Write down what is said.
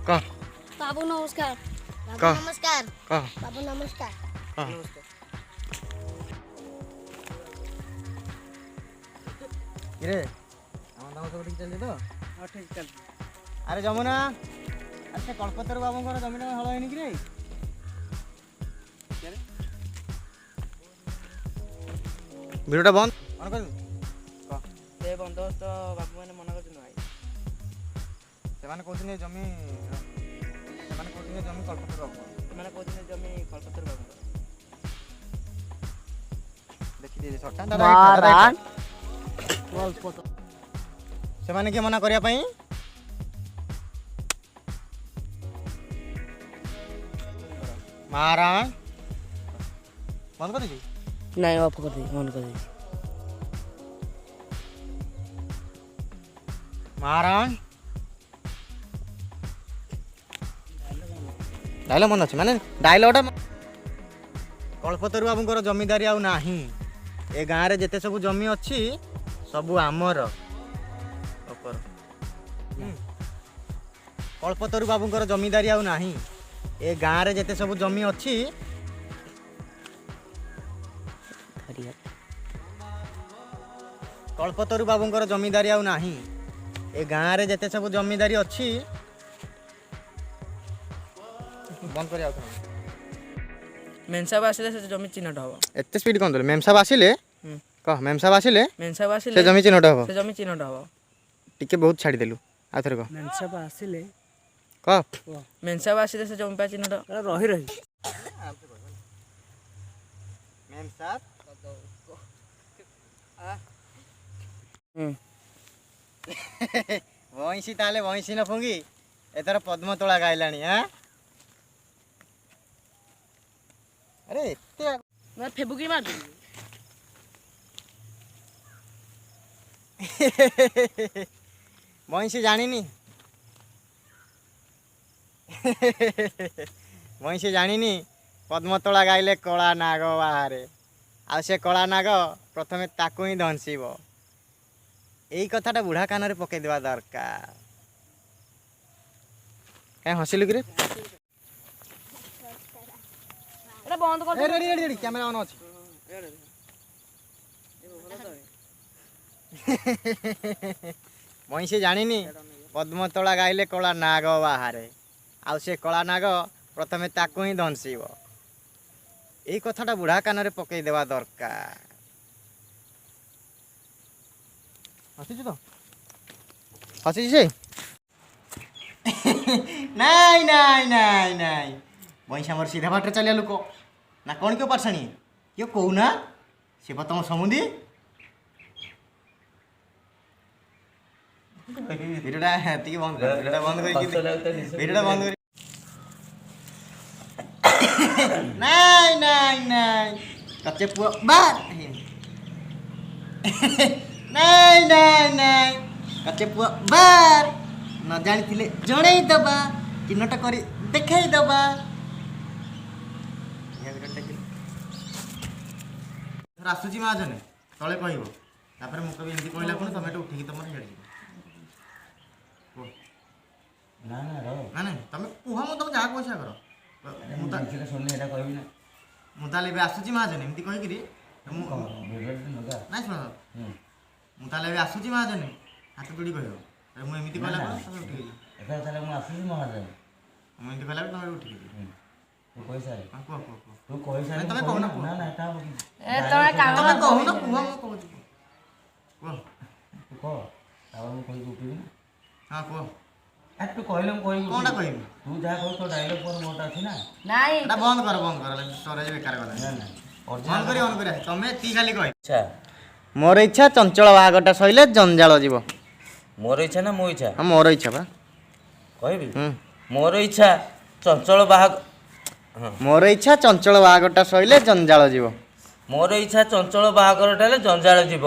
कह बाबू नमस्कार। बाबू कह नमस्कार। कह बाबू नमस्कार। कह रे हम दाम सब ठीक चल तो हाँ ठीक चल। अरे जमुना अरे से कल्पतर बाबूंकर जमीन हल होनी कि रे भिडटा बंद कौन कर से बंदोबस्त बाबू मैंने मना कर भाई ସେମାନେ କହୁଥିଲେ ଜମି ସେମାନେ କହୁଥିଲେ ଜମି କଳ୍ପତରୁ ବାବୁ ସେମାନେ କହୁଥିଲେ ଜମି କଳ୍ପତରୁ ବାବୁ ଦେଖିଦିଏ ସଟା ସେମାନେ କିଏ ମନା କରିବା ପାଇଁ महाराण बंद कर दीजिए नहीं ऑफ कर दी ऑन कर दी महाराण डायलॉग मन अच्छे माने डायलॉगटा कल्पतरु बाबूंकर जमीदारी आउ नाही ए गाँव रे जेते सब जमी अच्छी सब आमर कल्पतरु बाबूंकर जमीदारी आउ नाही ए गाँव रे जेते सब जमी अच्छी कल्पतरु बाबूंकर जमीदारी आउ नाही ए गाँव रे जेते सब जमीदारी अच्छी बंद कर मेनसाब आसिले से जमी चिन्हट हबो एते स्पीड कोन दले मेमसाब आसिले कह मेमसाब आसिले से जमी चिन्हट हबो से जमी चिन्हट हबो टिके बहुत छाड़ी देलु आथरे कह मेनसाब आसिले कह मेनसाब आसिले से जमी पा चिन्हट रही रही मेमसाब वंशी ताले वंशी न फुंगी एतर पद्म तोला गाइलानी हां अरे एते मैं फेबुकी मार वंशी जानिनी वंशी जानिनी पद्मतोला गाइले कला नाग बाहरे आ से कला नाग प्रथमे ताकू ही धनसीब यही कथाटा बुढ़ा कान पकई देवा दरकार क्या हसिलु कि बंद कर ready ready ready camera on अछि मईसे जानिनी पद्मतोला गाइले कला नाग बाहरे आ से कला नाग प्रथमे ताकू ही धनसीब यही कथाटा बुढ़ा कान पकई देवा दरकार हसीछु तो हसीछु से नाई नाई नाई नाई वहीं आमर सीधा बाटे चलिया लोक ना कौन क्यों पार्षणी क्यों कहू ना से तुम समुदी भिडियोटा टी बंद कर भिडियोटा बंद कर भिडियोटा बंद कर नाई नाई नाई कच्चे पुआ बार नाई नाई नाई कच्चे पुआ बार न जानी थिले जणे दबा चिन्हटा करी देखाई दबा आसुची महाजन तले कहब तापर मुख भी एमती कहला पुणी तुम उठिकी तुम ना ना रो ना ना तुम कुह मु तुम जहाँ कह कर मुताले भी आसुची महाजन एमती कहीकि ना शुण मुताले भी आसुची महाजन हाथ जोड़ी कह मुझे कहला तुम उठिकी आसुची महाजन मुझे कहला तुम उठिकी तू पैसा हाँ कुह कुह कुह तू पैसा तुम कहना ना ना एटा ए तोरा काम तुम कहना कुह मु कहू कुह तू कह तावर मु कहि उठिबी ना हाँ कुह आ तू कहले मु कहि कोनटा कहबी तू जा कह तो डायलॉग पर मोटा अछि ना नहीं एटा बंद कर स्टोरेज बेकार गला ना ना ऑन कर तमे ती खाली कह अच्छा मोर इच्छा चंचल बाहागटा सइले जंजाल जीव मोर इच्छा ना मो इच्छा हाँ मोर इच्छा बा कहबी मोर इच्छा चंचल बाहाग मोर इच्छा चंचल बाहागटा सइले जंजाल जीव मोर इच्छा चंचल बाहागर टाले जंजाल जीव